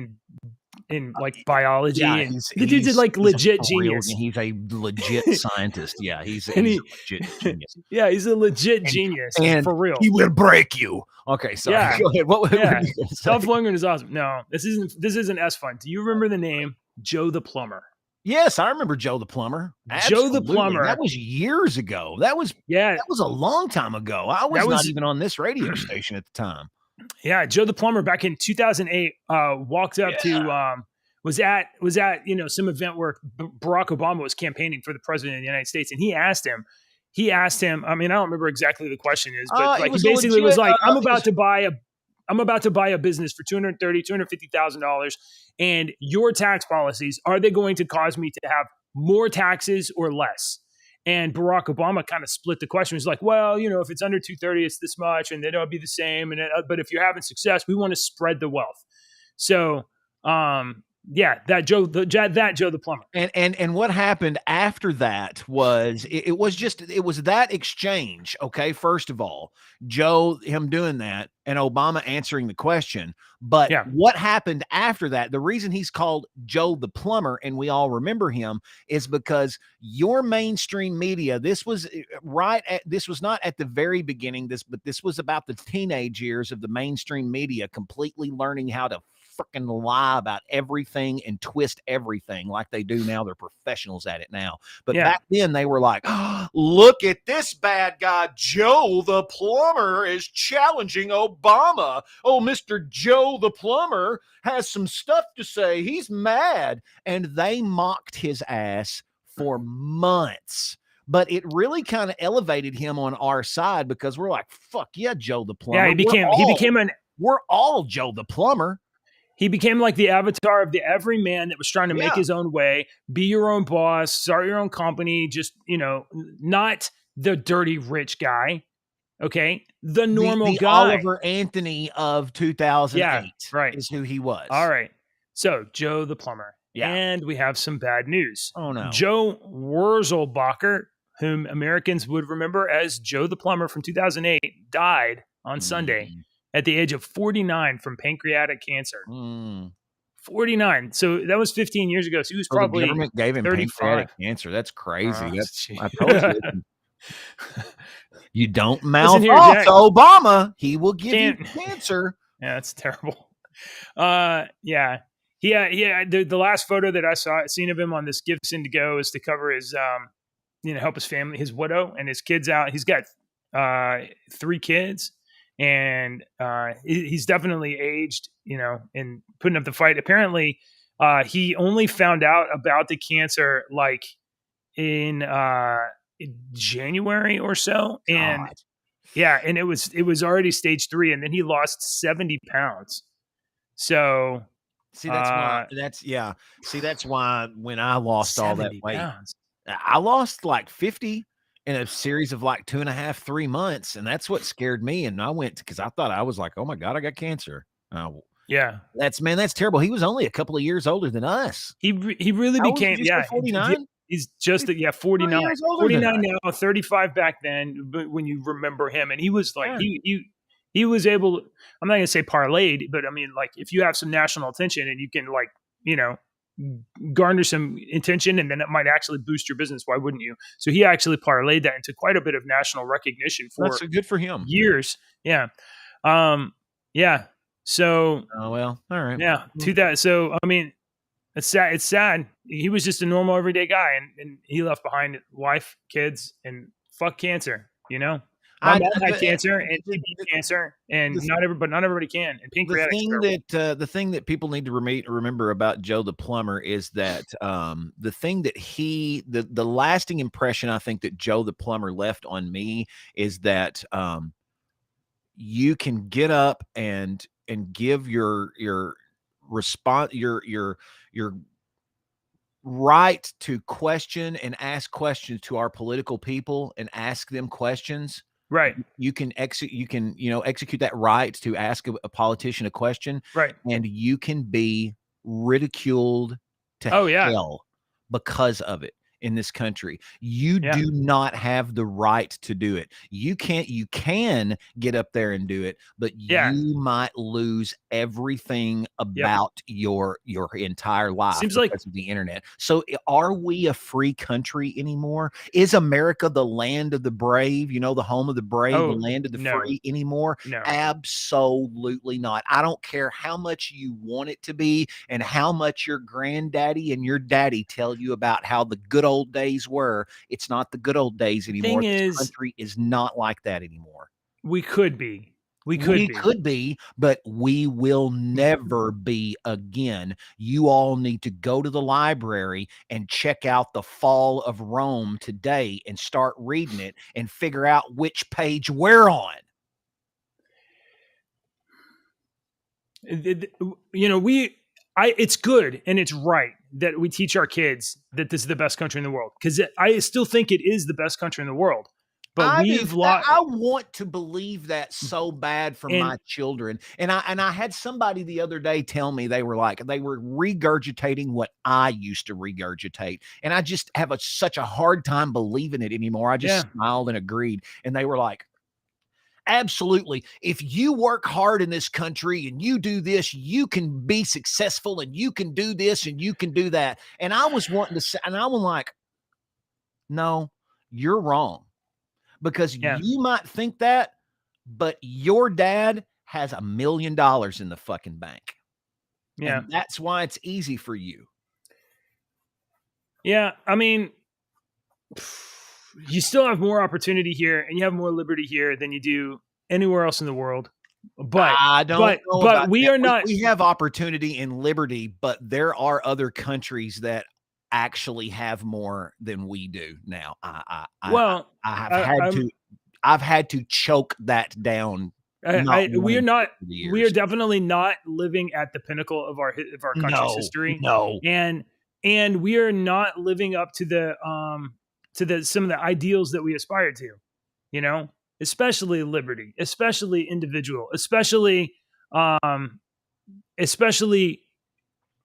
in like biology, and the dude's like legit genius. He's a legit scientist. Yeah, he's a legit genius. Yeah, he's a legit genius, and for real. He will break you. Okay, sorry. Yeah. Go ahead. What Dolph Lundgren is awesome. No, this isn't as fun. Do you remember the name Joe the Plumber? Yes, I remember Joe the Plumber. Absolutely. Joe the Plumber. That was years ago. That was a long time ago. I was not even on this radio station at the time. Yeah, Joe the Plumber back in 2008 walked up to was at some event where Barack Obama was campaigning for the president of the United States, and he asked him, I mean, I don't remember exactly the question is, but like he basically was like, I'm about to buy a business for $250,000, and your tax policies, are they going to cause me to have more taxes or less? And Barack Obama kind of split the question. He's like, well, if it's under 230, it's this much, and then it'll be the same. But if you're having success, we want to spread the wealth. So Yeah, that Joe the plumber. And what happened after that was it was that exchange. Okay, first of all, Joe him doing that and Obama answering the question. But Yeah. what happened after that? The reason he's called Joe the plumber and we all remember him is because your mainstream media. This was this was not at the very beginning. But this was about the teenage years of the mainstream media completely learning how to freaking lie about everything and twist everything like they do now. They're professionals at it now. But Yeah. back then they were like, oh, look at this bad guy. Joe the plumber is challenging Obama. Oh, Mr. Joe the plumber has some stuff to say. He's mad. And they mocked his ass for months. But it really kind of elevated him on our side because we're like, fuck yeah, Joe the plumber. Yeah, we're all Joe the plumber. He became like the avatar of the everyman that was trying to make his own way, be your own boss, start your own company, just, not the dirty rich guy. Okay. The normal the guy. Oliver Anthony of 2008 right. is who he was. All right. So Joe the plumber. Yeah. And we have some bad news. Oh, no. Joe Wurzelbacher, whom Americans would remember as Joe the plumber from 2008, died on Sunday at the age of 49 from pancreatic cancer. 49. So that was 15 years ago. So he was probably the government gave him 35. pancreatic cancer. That's crazy. I told you. You don't mouth off to Obama. He will give you cancer. Yeah, that's terrible. Yeah. The last photo that I seen of him on this Gibson to go is to cover his, help his family, his widow and his kids out. He's got 3 kids. And he's definitely aged, in putting up the fight. Apparently, he only found out about the cancer like in January or so, and and it was already stage 3, and then he lost 70 pounds. So see, that's why when I lost all that weight, I lost like 50. In a series of like 2.5, 3 months. And that's what scared me. And I went because I thought I was like, oh my God, I got cancer. That's terrible. He was only a couple of years older than us. He really became, 49. He's just 49, 49 now, 35 back then. But when you remember him, and he was like, he was able, I'm not going to say parlayed, but I mean, like if you have some national attention and you can like, garner some attention and then it might actually boost your business. Why wouldn't you? So he actually parlayed that into quite a bit of national recognition for that's good for him. Years. Yeah. So all right. Yeah. To that. So I mean, it's sad. It's sad. He was just a normal everyday guy and he left behind wife, kids, and fuck cancer, My mom had cancer and she beat cancer, and not everybody can. And pancreatic. The thing that people need to remember about Joe the plumber is that the thing that the lasting impression I think that Joe the plumber left on me is that you can get up and give your response your right to question and ask questions to our political people and ask them questions. Right. You can execute that right to ask a politician a question. Right. And you can be ridiculed to hell because of it in this country. You do not have the right to do it. You can get up there and do it, but you might lose everything about your entire life because of the internet. So are we a free country anymore? Is America the land of the brave, the home of the brave, the land of the free anymore? No. Absolutely not. I don't care how much you want it to be and how much your granddaddy and your daddy tell you about how the good old days were. It's not the good old days anymore. This country is not like that anymore. We could be. We could be, but we will never be again. You all need to go to the library and check out The Fall of Rome today and start reading it and figure out which page we're on. It's good and it's right that we teach our kids that this is the best country in the world, because I still think it is the best country in the world. but we've lost. I want to believe that so bad for my children. And I had somebody the other day tell me they were regurgitating what I used to regurgitate. And I just have such a hard time believing it anymore. I just smiled and agreed. And they were like, absolutely. If you work hard in this country and you do this, you can be successful and you can do this and you can do that. And I was wanting to say, and I was like, no, you're wrong. Because you might think that, but your dad has $1 million in the fucking bank. Yeah. And that's why it's easy for you. Yeah. I mean, you still have more opportunity here and you have more liberty here than you do anywhere else in the world. But I don't know. But we are not. We have opportunity and liberty, but there are other countries that actually have more than we do now. I've had to choke that down. We are definitely not living at the pinnacle of our country's history. No. And we are not living up to some of the ideals that we aspire to, you know, especially liberty, especially individual, especially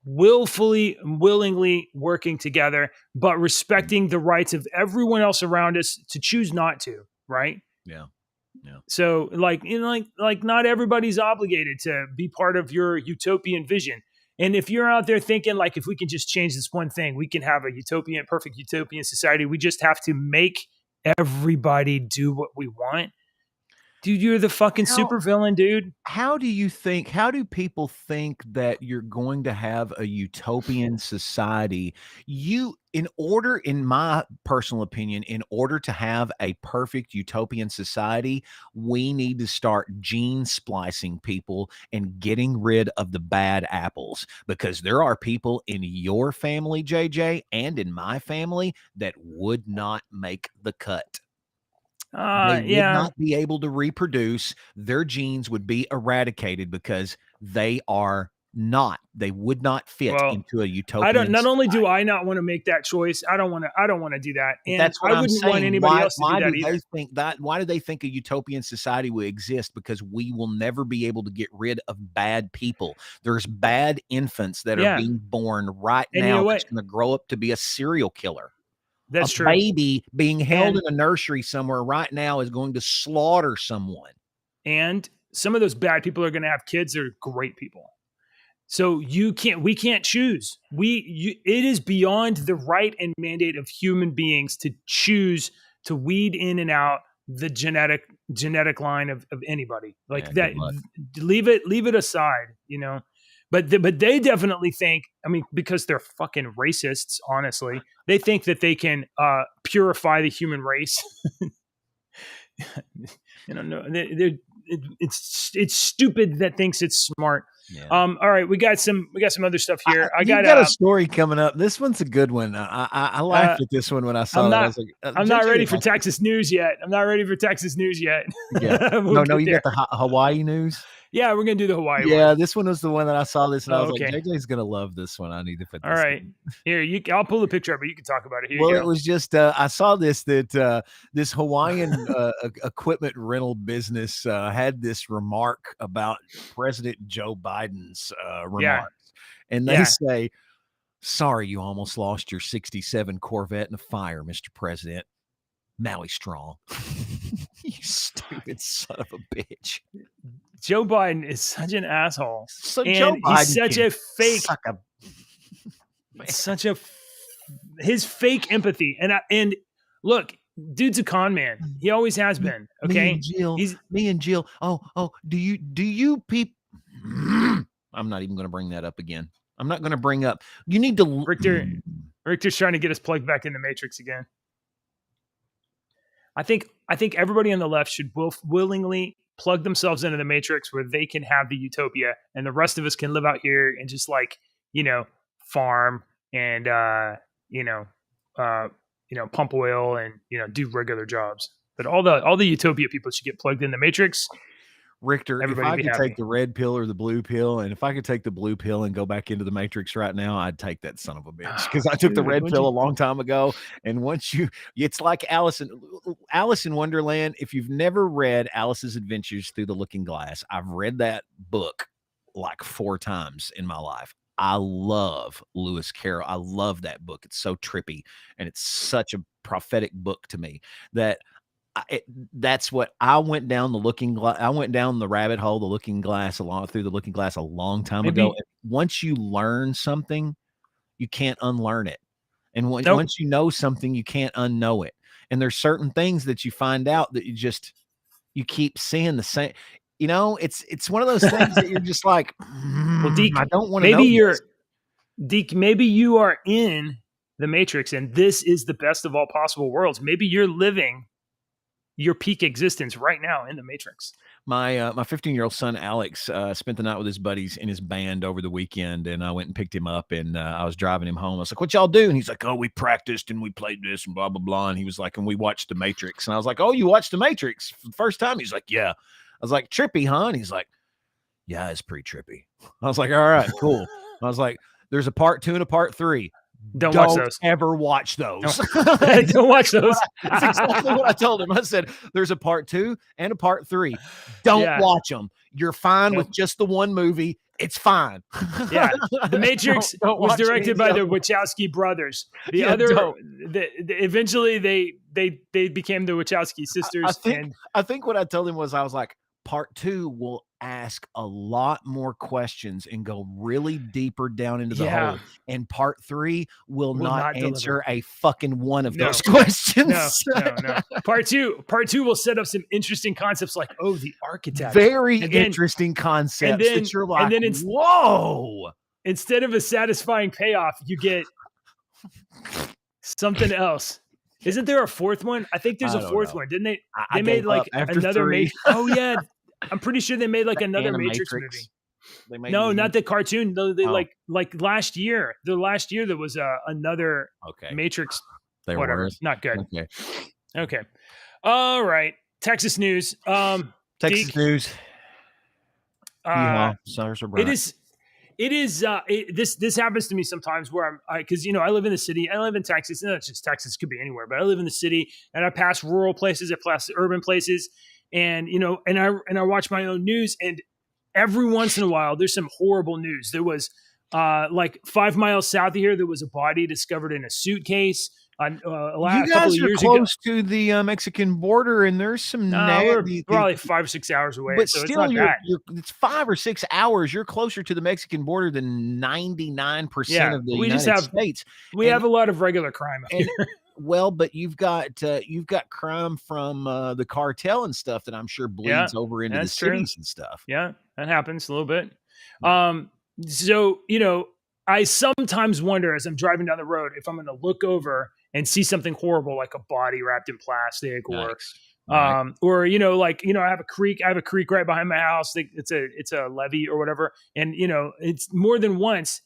willingly working together, but respecting the rights of everyone else around us to choose not to, right? Yeah. Yeah. So like not everybody's obligated to be part of your utopian vision. And if you're out there thinking like, if we can just change this one thing, we can have a perfect utopian society. We just have to make everybody do what we want. Dude, you're the fucking supervillain, dude. How do people think that you're going to have a utopian society? In my personal opinion, in order to have a perfect utopian society, we need to start gene splicing people and getting rid of the bad apples, because there are people in your family, JJ, and in my family that would not make the cut. They would not be able to reproduce. Their genes would be eradicated because they would not fit into a utopian. Not only do I not want to make that choice, I don't want to do that. And that's what I wouldn't want anybody else to do that either. Why do they think a utopian society will exist? Because we will never be able to get rid of bad people. There's bad infants that are being born right now that's going to grow up to be a serial killer. That's true. Baby being held in a nursery somewhere right now is going to slaughter someone. And some of those bad people are going to have kids that are great people. So we can't choose. It is beyond the right and mandate of human beings to choose to weed in and out the genetic line of anybody like that. Leave it aside, you know. But they definitely think, I mean, because they're fucking racists, honestly, they think that they can purify the human race. You know, no, it's stupid that thinks it's smart. Yeah. All right, we got some other stuff here. I got a story coming up. This one's a good one. I laughed at this one when I saw it. I was like, I'm not ready for Texas news yet. Yeah. No, you got the Hawaii news. Yeah, we're gonna do the Hawaii one. Yeah, this one was the one that I saw this, and I was like, JJ's gonna love this one. I need to put this. All right, here I'll pull the picture up, but you can talk about it. It was just I saw this this Hawaiian equipment rental business had this remark about President Joe Biden's remarks, and they say, "Sorry, you almost lost your '67 Corvette in a fire, Mr. President. Maui strong." You stupid son of a bitch. Joe Biden is such an asshole. So Joe Biden he's such a fake. His fake empathy. And look, dude's a con man. He always has been. Okay. Me and Jill. Oh, do you people? I'm not even going to bring that up again. I'm not going to bring up. You need to. Richter's trying to get us plugged back in the Matrix again. I think everybody on the left should willingly plug themselves into the Matrix where they can have the utopia, and the rest of us can live out here and just farm and pump oil and do regular jobs. But all the utopia people should get plugged in the Matrix Richter, if Everybody I be could happy. take the red pill or the blue pill, and if I could take the blue pill and go back into the Matrix right now, I'd take that son of a bitch because I took the red pill a long time ago. And once it's like Alice in Wonderland. If you've never read Alice's Adventures Through the Looking Glass, I've read that book like 4 times in my life. I love Lewis Carroll. I love that book. It's so trippy, and it's such a prophetic book to me that that's what I went down the looking glass. I went down the rabbit hole, the looking glass through the looking glass a long time ago. And once you learn something, you can't unlearn it. And once you know something, you can't unknow it. And there's certain things that you find out that you keep seeing the same. It's one of those things that you're just like, well, Deke, I don't want to know. Deke, maybe you are in the Matrix, and this is the best of all possible worlds. Maybe you're living your peak existence right now in the Matrix. My 15-year-old son Alex spent the night with his buddies in his band over the weekend, and I went and picked him up, and I was driving him home. I was like, "What y'all do?" And he's like, "Oh, we practiced and we played this and blah blah blah." And he was like, "And we watched The Matrix." And I was like, "Oh, you watched The Matrix for the first time?" He's like, "Yeah." I was like, "Trippy, huh?" And he's like, "Yeah, it's pretty trippy." I was like, "All right, cool." I was like, "There's a part 2 and a part 3. Don't watch those. Ever watch those. Don't watch those. That's exactly what I told him. I said, there's a part 2 and a part 3. Don't watch them. You're fine with just the one movie. It's fine. Yeah. The Matrix was directed by the Wachowski brothers. Eventually they became the Wachowski sisters. I think what I told him was, I was like, part 2 will ask a lot more questions and go really deeper down into the hole. And part 3 will not answer a fucking one of those questions. No. Part two will set up some interesting concepts like, the architect. Very interesting concepts. And you're like, whoa. Instead of a satisfying payoff, you get something else. Isn't there a 4th one? I think there's a 4th one. Didn't they? They made like another Matrix. Oh yeah. I'm pretty sure they made like another Matrix movie. No, not the cartoon. Like last year. The last year there was another Matrix. Whatever. Not good. Okay. All right. Texas news. Texas news. It is. This happens to me sometimes where because I live in the city. I live in Texas, and not just Texas, could be anywhere, but I live in the city, and I pass rural places, I pass urban places, and and I watch my own news, and every once in a while there's some horrible news. There was like 5 miles south of here, there was a body discovered in a suitcase. You guys are close to the Mexican border, and there's some we're probably 5 or 6 hours away. But so still, it's not it's 5 or 6 hours. You're closer to the Mexican border than 99% of the United States. We have a lot of regular crime up here. Well, but you've got crime from the cartel and stuff that I'm sure bleeds over into the cities and stuff. Yeah, that happens a little bit. So I sometimes wonder as I'm driving down the road if I'm going to look over and see something horrible like a body wrapped in plastic, or I have a creek. I have a creek right behind my house. It's a levee or whatever, and it's more than once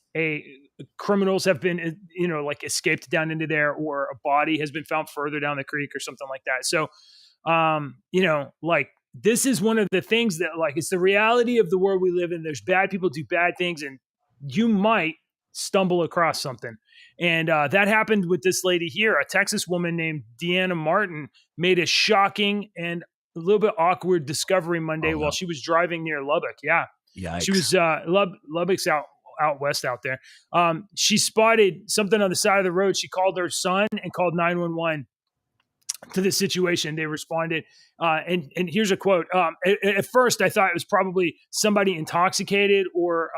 criminals have been like escaped down into there, or a body has been found further down the creek or something like that. So, like this is one of the things that it's the reality of the world we live in. There's bad people do bad things, and you might stumble across something. And that happened with this lady here. A Texas woman named Deanna Martin made a shocking and a little bit awkward discovery Monday while she was driving near Lubbock. Yeah. Yikes. She was Lubbock's out west out there. She spotted something on the side of the road. She called her son and called 911 to the situation. They responded. And here's a quote. At first I thought it was probably somebody intoxicated or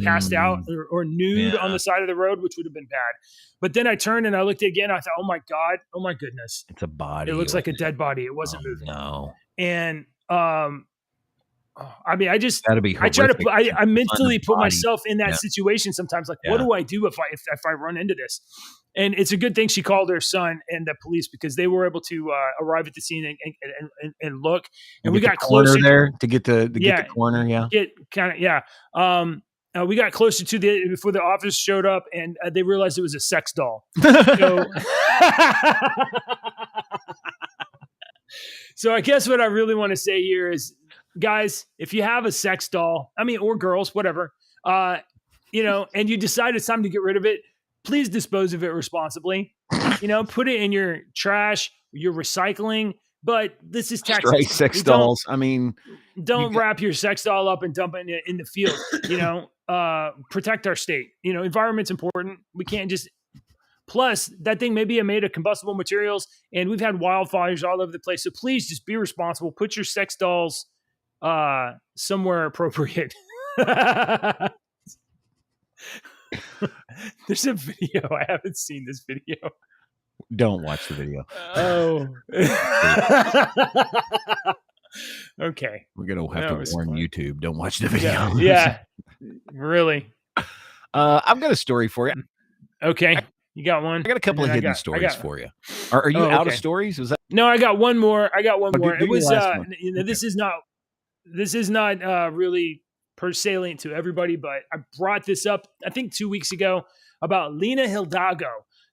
passed out or nude on the side of the road, which would have been bad. But then I turned and I looked again. I thought, oh my God. Oh my goodness. It's a body. It looks like a dead body. It wasn't moving. No. And, I mean, I mentally put myself in that situation sometimes. Like, what do I do if I run into this? And it's a good thing she called her son and the police, because they were able to arrive at the scene and look. And we got closer there to get the corner. Yeah. We got closer to before the officers showed up, and they realized it was a sex doll. So I guess what I really want to say here is, guys, if you have a sex doll, I mean, or girls, whatever, and you decide it's time to get rid of it, please dispose of it responsibly. Put it in your trash, your recycling. But this is Texas. Stray sex dolls. I mean, don't wrap your sex doll up and dump it in the field. Protect our state. Environment's important. We can't just. Plus, that thing may be made of combustible materials, and we've had wildfires all over the place. So please just be responsible. Put your sex dolls somewhere appropriate. There's a video. I haven't seen this video. Don't watch the video. Oh. Okay. We're going to have to warn YouTube. Don't watch the video. Yeah. Really. I've got a story for you. Okay. You got one? I got a couple of hidden stories for you. Are you out of stories? Was that? No, I got one more. It was this is not really salient to everybody, but I brought this up I think 2 weeks ago about Lina Hidalgo,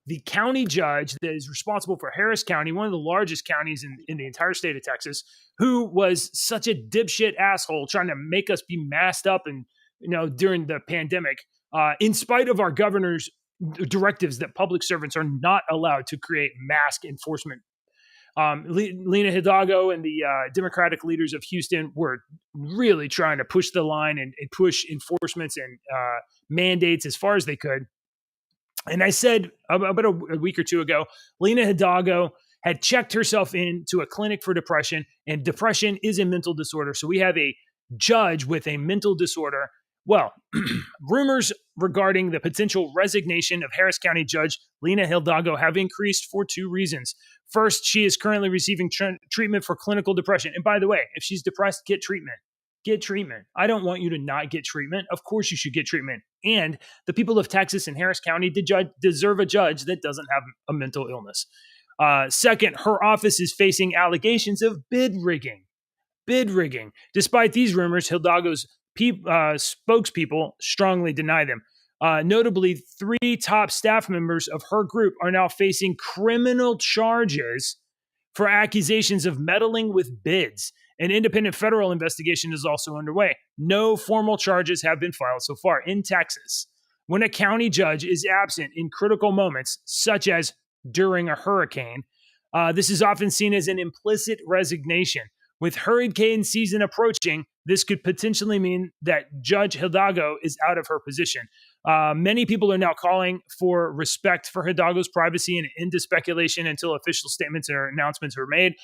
the county judge that is responsible for Harris County, one of the largest counties in the entire state of Texas, who was such a dipshit asshole trying to make us be masked up and during the pandemic, in spite of our governor's directives that public servants are not allowed to create mask enforcement. Lina Hidalgo and the Democratic leaders of Houston were really trying to push the line and push enforcements and mandates as far as they could. And I said about a week or two ago, Lina Hidalgo had checked herself into a clinic for depression, and depression is a mental disorder. So we have a judge with a mental disorder. Well, rumors regarding the potential resignation of Harris County Judge Lina Hidalgo have increased for two reasons. First, she is currently receiving treatment for clinical depression. And by the way, if she's depressed, get treatment. Get treatment. I don't want you to not get treatment. Of course you should get treatment. And the people of Texas and Harris County deserve a judge that doesn't have a mental illness. Second, her office is facing allegations of bid rigging. Despite these rumors, Hidalgo's spokespeople strongly deny them. Notably, 3 top staff members of her group are now facing criminal charges for accusations of meddling with bids. An independent federal investigation is also underway. No formal charges have been filed so far in Texas. When a county judge is absent in critical moments, such as during a hurricane, this is often seen as an implicit resignation. With hurricane season approaching, this could potentially mean that Judge Hidalgo is out of her position. Many people are now calling for respect for Hidalgo's privacy and end to speculation until official statements or announcements are made.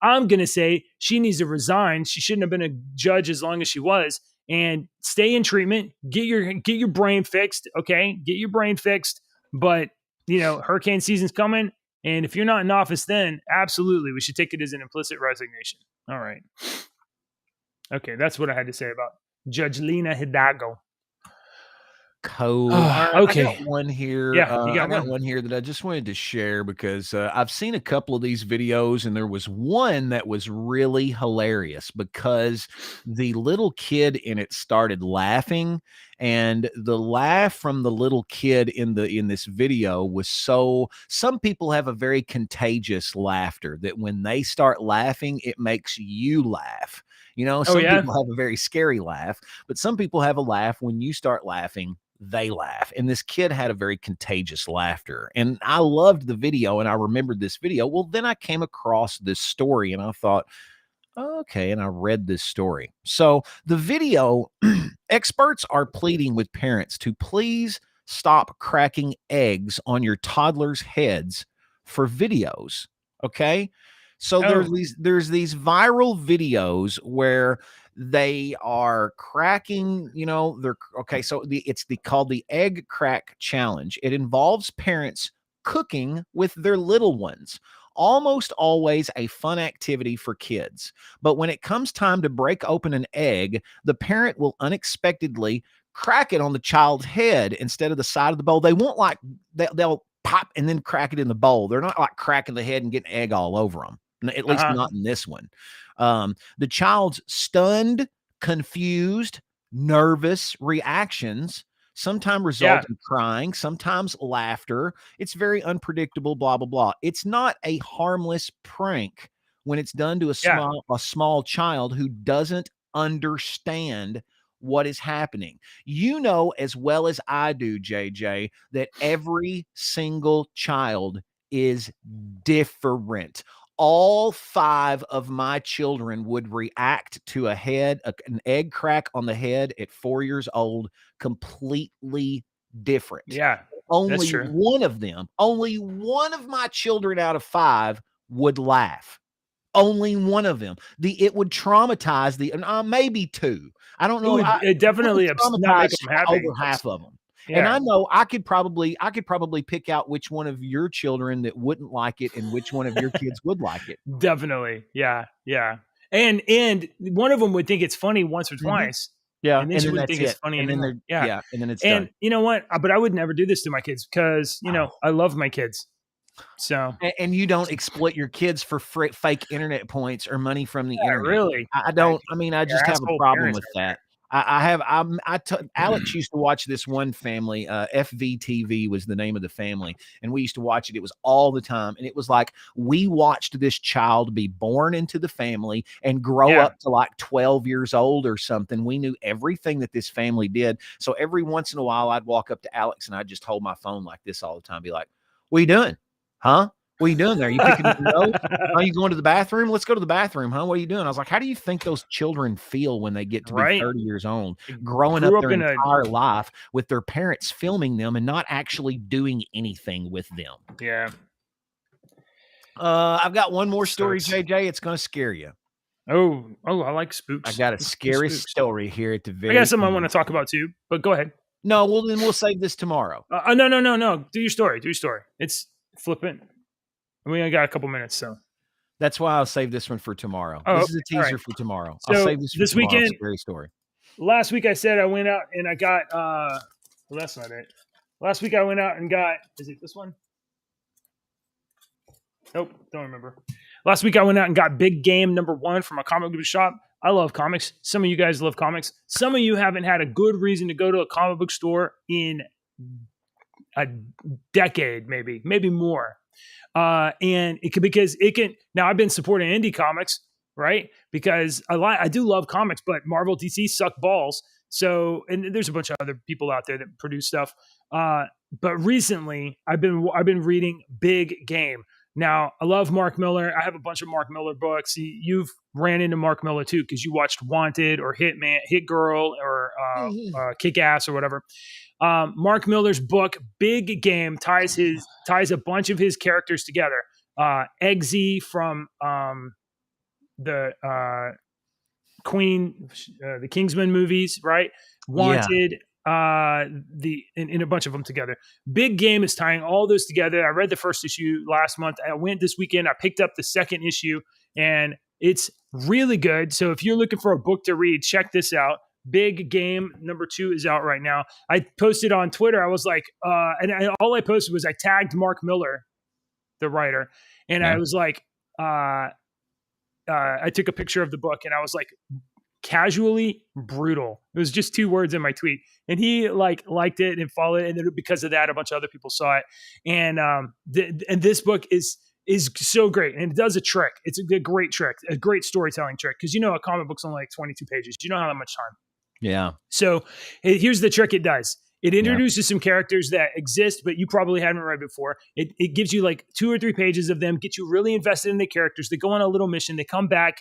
I'm going to say she needs to resign. She shouldn't have been a judge as long as she was, and stay in treatment. Get your brain fixed. Okay. Get your brain fixed. But hurricane season's coming. And if you're not in office, then absolutely, we should take it as an implicit resignation. All right. Okay, that's what I had to say about Judge Lina Hidalgo. Cool. Okay. I got one here. Yeah, you got one here that I just wanted to share because I've seen a couple of these videos, and there was one that was really hilarious because the little kid in it started laughing, and the laugh from the little kid in this video was some people have a very contagious laughter that when they start laughing, it makes you laugh. Some people have a very scary laugh, but some people have a laugh when you start laughing, they laugh. And this kid had a very contagious laughter. And I loved the video and I remembered this video. Well, then I came across this story and I thought, okay. And I read this story. So the video, experts are pleading with parents to please stop cracking eggs on your toddlers' heads for videos. Okay. So there's these viral videos where they are cracking, they're okay. So it's called the egg crack challenge. It involves parents cooking with their little ones. Almost always a fun activity for kids. But when it comes time to break open an egg, the parent will unexpectedly crack it on the child's head instead of the side of the bowl. They won't they'll pop and then crack it in the bowl. They're not like cracking the head and getting egg all over them. At least not in this one. The child's stunned, confused, nervous reactions sometimes result in crying, sometimes laughter. It's very unpredictable, blah, blah, blah. It's not a harmless prank when it's done to a small child who doesn't understand what is happening. You know as well as I do, JJ, that every single child is different. All 5 of my children would react to an egg crack on the head at 4 years old completely different. Yeah, that's Only true. one of my children out of 5 would laugh. Only one of them. It would traumatize maybe 2. I don't know. It definitely would not make traumatize them happy. over half of them. Yeah. And I know I could probably pick out which one of your children that wouldn't like it and which one of your kids would like it. Definitely. Yeah. Yeah. And one of them would think it's funny once or twice. Yeah. And then she wouldn't think it's funny anymore. Yeah. And then it's and done. You know what? But I would never do this to my kids because, I love my kids. So. And you don't exploit your kids for fake internet points or money from the internet. Really? I don't. I mean, I just have a problem with that. Alex used to watch this one family, FVTV was the name of the family. And we used to watch it. It was all the time. And it was like, we watched this child be born into the family and grow up to like 12 years old or something. We knew everything that this family did. So every once in a while I'd walk up to Alex and I'd just hold my phone like this all the time. Be like, what are you doing? Huh? What are you doing there? Are you picking up your nose? Are you going to the bathroom? Let's go to the bathroom, huh? What are you doing? I was like, how do you think those children feel when they get to be 30 years old, growing up their entire life with their parents filming them and not actually doing anything with them? Yeah. I've got one more story, JJ. It's going to scare you. Oh, I like spooks. I got a scary story here at the very I got something I want to talk about too, but go ahead. No, well, then we'll save this tomorrow. No. Do your story. It's flippant. We only got a couple minutes, so that's why I'll save this one for tomorrow. This is a teaser for tomorrow. So I'll save this for tomorrow. Weekend. Scary story. Last week I said I went out and I got. Well, that's not it. Last week I went out and got. Is it this one? Nope, don't remember. Last week I went out and got Big Game #1 from a comic book shop. I love comics. Some of you guys love comics. Some of you haven't had a good reason to go to a comic book store in a decade, maybe more. And it could, because it can, now I've been supporting indie comics, right? Because I do love comics, but Marvel, DC suck balls. So, and there's a bunch of other people out there that produce stuff. But recently I've been reading Big Game. Now I love Mark Miller. I have a bunch of Mark Miller books. You've ran into Mark Miller too, because you watched Wanted or Hit Girl or Kick Ass or whatever. Mark Miller's book Big Game ties a bunch of his characters together. Eggsy from the the Kingsman movies, right? Wanted, in a bunch of them together. Big Game is tying all those together. I read the first issue last month. I went this weekend. I picked up the second issue, and it's really good. So if you're looking for a book to read, check this out. Big Game #2 is out right now. I posted on Twitter. I was like, all I posted was I tagged Mark Miller, the writer, and I was like, I took a picture of the book, and I was like, casually brutal. It was just 2 words in my tweet, and he liked it and followed it, and then because of that, a bunch of other people saw it, and this book is so great, and it does a trick. It's a great trick, a great storytelling trick, because a comic book's only like 22 pages. You don't have that much time. Yeah. So here's the trick it does. It introduces some characters that exist, but you probably haven't read before. It gives you like 2 or 3 pages of them, get you really invested in the characters. They go on a little mission. They come back.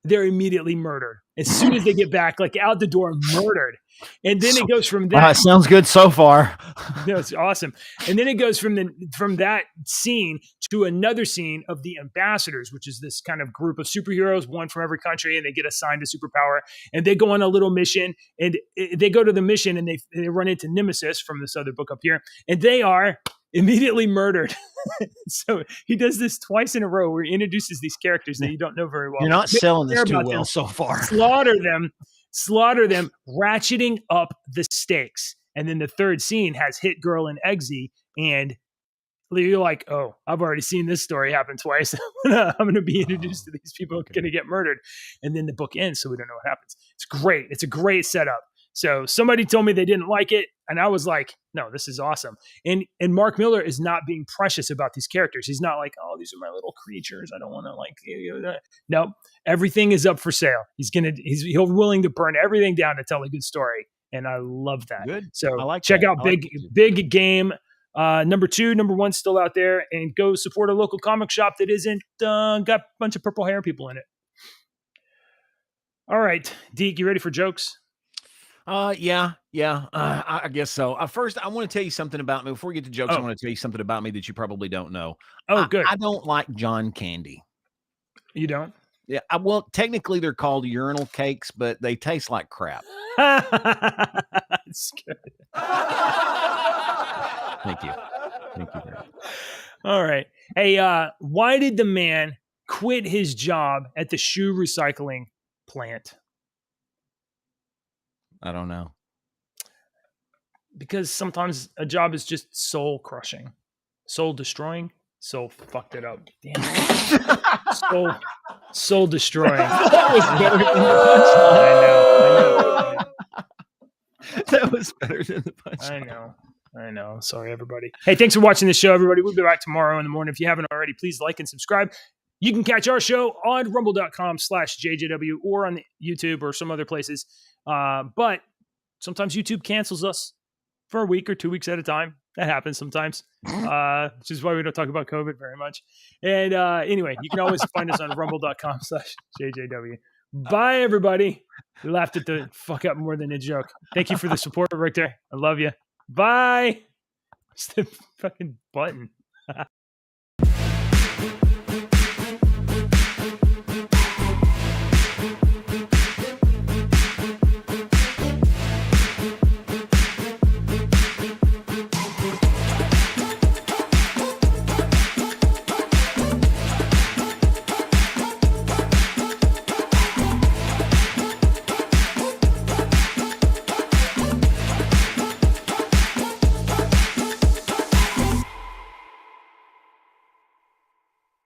They're immediately murdered. As soon as they get back, like out the door, murdered. And then it goes from that. Sounds good so far. No, it's awesome. And then it goes from that scene to another scene of the ambassadors, which is this kind of group of superheroes, one from every country, and they get assigned a superpower. And they go on a little mission, and they go to the mission, and they run into Nemesis from this other book up here, and they are immediately murdered. So he does this twice in a row where he introduces these characters that you don't know very well. You're not selling this too well so far. Slaughter them, ratcheting up the stakes. And then the third scene has Hit Girl and Eggsy, and you're like, oh, I've already seen this story happen twice. I'm going to be introduced to these people who are going to get murdered. And then the book ends, so we don't know what happens. It's great. It's a great setup. So somebody told me they didn't like it, and I was like, no, this is awesome. And Mark Miller is not being precious about these characters. He's not like, oh, these are my little creatures. I don't want to like, no, everything is up for sale. He'll willing to burn everything down to tell a good story. And I love that. Good. So I like check that. out I like Big Game. Number 2, number 1 still out there, and go support a local comic shop that isn't got a bunch of purple hair people in it. All right, Deke, you ready for jokes? Yeah. I guess so. First, I want to tell you something about me. Before we get to jokes, I want to tell you something about me that you probably don't know. Oh, good. I don't like John Candy. You don't? Yeah. Well, technically they're called urinal cakes, but they taste like crap. That's good. Thank you. Thank you very much. All right. Hey, why did the man quit his job at the shoe recycling plant? I don't know. Because sometimes a job is just soul crushing, soul destroying. Soul fucked it up. Damn it. Soul destroying. That was better than the punchline. I know. That was better than the punchline. I know. Sorry, everybody. Hey, thanks for watching the show, everybody. We'll be back tomorrow in the morning. If you haven't already, please like and subscribe. You can catch our show on rumble.com/JJW or on YouTube or some other places. But sometimes YouTube cancels us for a week or 2 weeks at a time. That happens sometimes, which is why we don't talk about COVID very much. And anyway, you can always find us on rumble.com/JJW. Bye, everybody. We laughed at the fuck up more than a joke. Thank you for the support, Richter. I love you. Bye. It's the fucking button.